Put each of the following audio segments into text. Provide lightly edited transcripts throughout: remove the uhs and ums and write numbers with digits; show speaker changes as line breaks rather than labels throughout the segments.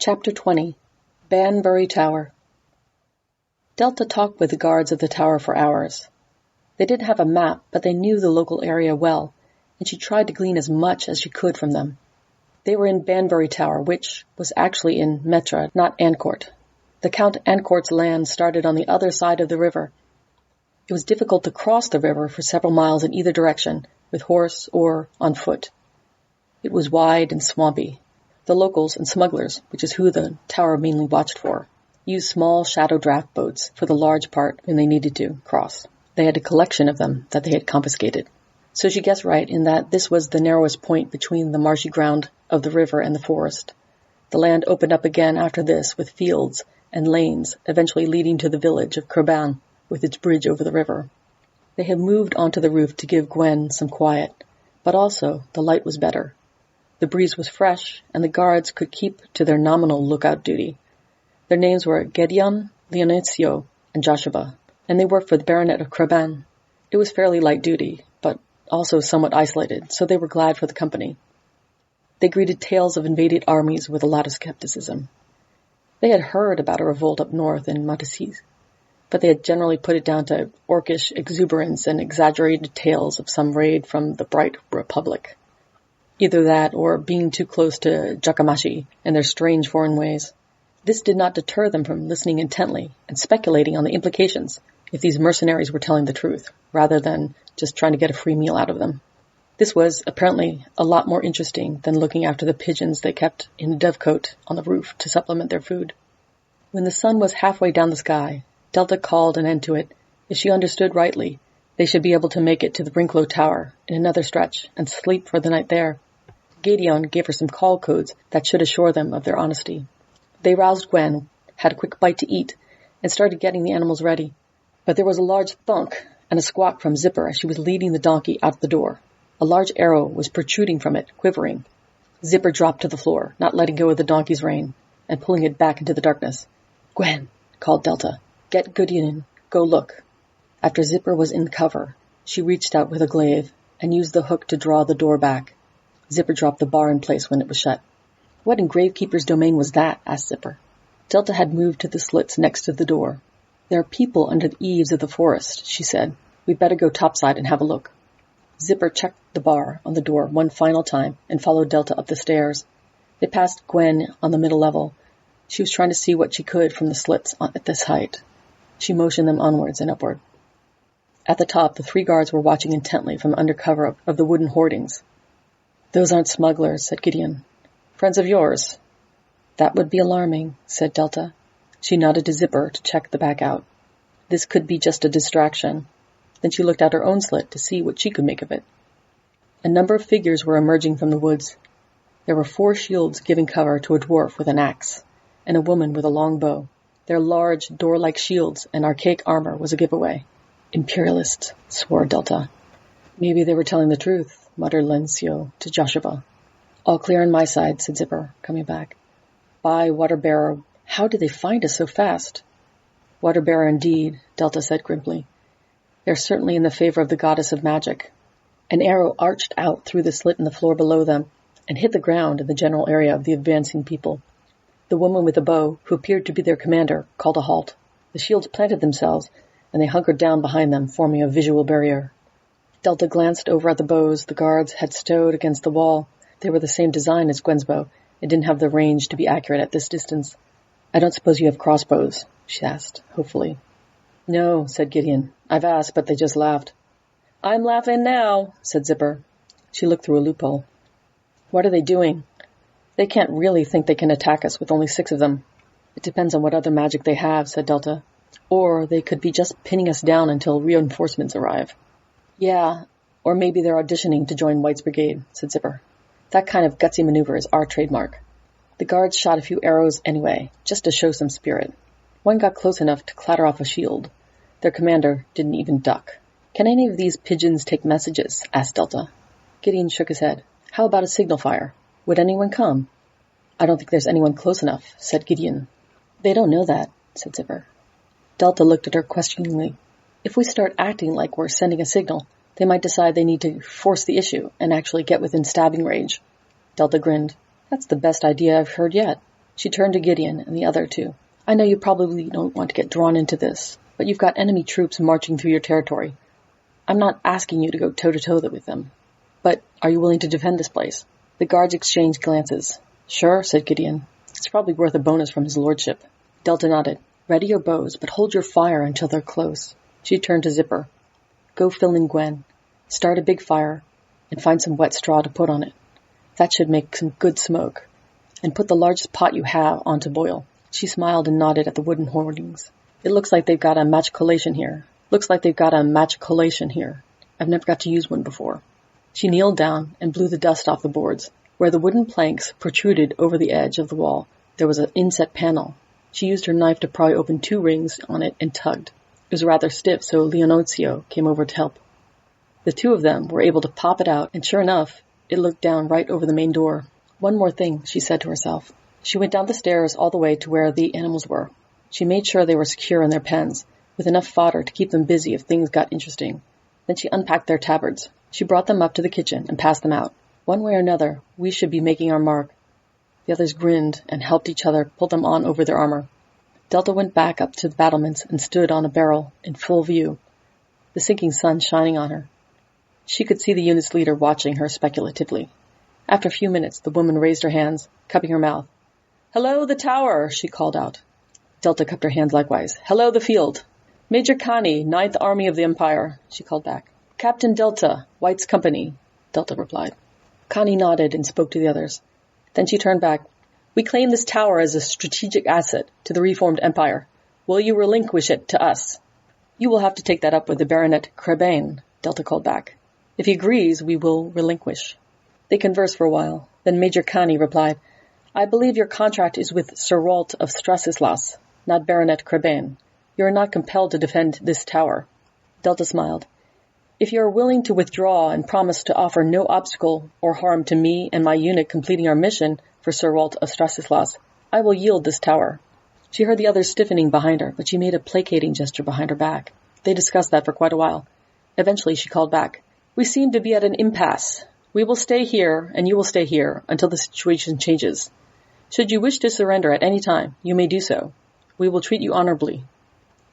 Chapter 20. Banbury Tower. Delta talked with the guards of the tower for hours. They didn't have a map, but they knew the local area well, and she tried to glean as much as she could from them. They were in Banbury Tower, which was actually in Metra, not Ancourt. The Count Ancourt's land started on the other side of the river. It was difficult to cross the river for several miles in either direction, with horse or on foot. It was wide and swampy. The locals and smugglers, which is who the tower mainly watched for, used small shadow draft boats for the large part when they needed to cross. They had a collection of them that they had confiscated. So she guessed right in that this was the narrowest point between the marshy ground of the river and the forest. The land opened up again after this with fields and lanes, eventually leading to the village of Creban with its bridge over the river. They had moved onto the roof to give Gwen some quiet, but also the light was better. The breeze was fresh, and the guards could keep to their nominal lookout duty. Their names were Gedeon, Leonetio, and Joshua, and they worked for the Baronet of Creban. It was fairly light duty, but also somewhat isolated, so they were glad for the company. They greeted tales of invaded armies with a lot of skepticism. They had heard about a revolt up north in Matassis, but they had generally put it down to orcish exuberance and exaggerated tales of some raid from the Bright Republic. Either that or being too close to Jakamashi and their strange foreign ways. This did not deter them from listening intently and speculating on the implications if these mercenaries were telling the truth, rather than just trying to get a free meal out of them. This was apparently a lot more interesting than looking after the pigeons they kept in a dovecote on the roof to supplement their food. When the sun was halfway down the sky, Delta called an end to it. If she understood rightly, they should be able to make it to the Brinklow Tower in another stretch and sleep for the night there. Gedeon gave her some call codes that should assure them of their honesty. They roused Gwen, had a quick bite to eat, and started getting the animals ready. But there was a large thunk and a squawk from Zipper as she was leading the donkey out the door. A large arrow was protruding from it, quivering. Zipper dropped to the floor, not letting go of the donkey's rein, and pulling it back into the darkness. "Gwen," called Delta. "Get Gedeon. Go look." After Zipper was in cover, she reached out with a glaive and used the hook to draw the door back. Zipper dropped the bar in place when it was shut. "What in Gravekeeper's domain was that?" asked Zipper. Delta had moved to the slits next to the door. "There are people under the eaves of the forest," she said. "We'd better go topside and have a look." Zipper checked the bar on the door one final time and followed Delta up the stairs. They passed Gwen on the middle level. She was trying to see what she could from the slits at this height. She motioned them onwards and upward. At the top, the 3 guards were watching intently from under cover of the wooden hoardings. "Those aren't smugglers," said Gedeon. "Friends of yours?" "That would be alarming," said Delta. She nodded to Zipper to check the back out. This could be just a distraction. Then she looked out her own slit to see what she could make of it. A number of figures were emerging from the woods. There were 4 shields giving cover to a dwarf with an axe, and a woman with a long bow. Their large, door-like shields and archaic armor was a giveaway. "Imperialists," swore Delta. "Maybe they were telling the truth," muttered Lencio to Joshua. "All clear on my side," said Zipper, coming back. "By Water-bearer, how did they find us so fast?" "Water-bearer indeed," Delta said grimly. "They're certainly in the favor of the goddess of magic." An arrow arched out through the slit in the floor below them and hit the ground in the general area of the advancing people. The woman with the bow, who appeared to be their commander, called a halt. The shields planted themselves, and they hunkered down behind them, forming a visual barrier. Delta glanced over at the bows the guards had stowed against the wall. They were the same design as Gwen's bow, and didn't have the range to be accurate at this distance. "I don't suppose you have crossbows?" she asked, hopefully. "No," said Gedeon. "I've asked, but they just laughed." "I'm laughing now," said Zipper. She looked through a loophole. "What are they doing?" "They can't really think they can attack us with only 6 of them." "It depends on what other magic they have," said Delta. "Or they could be just pinning us down until reinforcements arrive." "Yeah, or maybe they're auditioning to join Wight's brigade," said Zipper. "That kind of gutsy maneuver is our trademark." The guards shot a few arrows anyway, just to show some spirit. One got close enough to clatter off a shield. Their commander didn't even duck. "Can any of these pigeons take messages?" asked Delta. Gedeon shook his head. "How about a signal fire? Would anyone come?" "I don't think there's anyone close enough," said Gedeon. "They don't know that," said Zipper. Delta looked at her questioningly. "If we start acting like we're sending a signal, they might decide they need to force the issue and actually get within stabbing range." Delta grinned. "That's the best idea I've heard yet." She turned to Gideon and the other two. I know you probably don't want to get drawn into this, but you've got enemy troops marching through your territory. I'm not asking you to go toe-to-toe with them, but are you willing to defend this place? The guards exchanged glances. Sure, said Gideon. It's probably worth a bonus from his lordship. Delta nodded. Ready your bows, but hold your fire until they're close. She turned to Zipper. Go fill in Gwen. Start a big fire, and find some wet straw to put on it. That should make some good smoke. And put the largest pot you have on to boil. She smiled and nodded at the wooden hoardings. It looks like they've got a match collation here. I've never got to use one before. She kneeled down and blew the dust off the boards. Where the wooden planks protruded over the edge of the wall, there was an inset panel. She used her knife to pry open 2 rings on it and tugged. It was rather stiff, so Leonozio came over to help. The 2 of them were able to pop it out, and sure enough, it looked down right over the main door. One more thing, she said to herself. She went down the stairs all the way to where the animals were. She made sure they were secure in their pens, with enough fodder to keep them busy if things got interesting. Then she unpacked their tabards. She brought them up to the kitchen and passed them out. One way or another, we should be making our mark. The others grinned and helped each other pull them on over their armor. Delta went back up to the battlements and stood on a barrel in full view, the sinking sun shining on her. She could see the unit's leader watching her speculatively. After a few minutes, the woman raised her hands, cupping her mouth. Hello, the tower, she called out. Delta cupped her hands likewise. Hello, the field. Major Kani, 9th Army of the Empire, she called back. Captain Delta, Wight's company, Delta replied. Kani nodded and spoke to the others. Then she turned back. We claim this tower as a strategic asset to the reformed empire. Will you relinquish it to us? You will have to take that up with the Baronet Crebain, Delta called back. If he agrees, we will relinquish. They conversed for a while. Then Major Kani replied, I believe your contract is with Sir Walt of Strassislas, not Baronet Crebain. You are not compelled to defend this tower. Delta smiled. If you are willing to withdraw and promise to offer no obstacle or harm to me and my unit completing our mission for Sir Walt of Strassislas, I will yield this tower. She heard the others stiffening behind her, but she made a placating gesture behind her back. They discussed that for quite a while. Eventually she called back. We seem to be at an impasse. We will stay here, and you will stay here, until the situation changes. Should you wish to surrender at any time, you may do so. We will treat you honorably.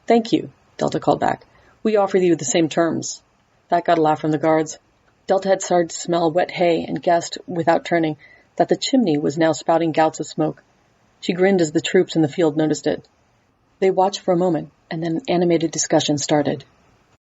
Thank you, Delta called back. We offer you the same terms. That got a laugh from the guards. Delta had started to smell wet hay and guessed, without turning, that the chimney was now spouting gouts of smoke. She grinned as the troops in the field noticed it. They watched for a moment, and then an animated discussion started.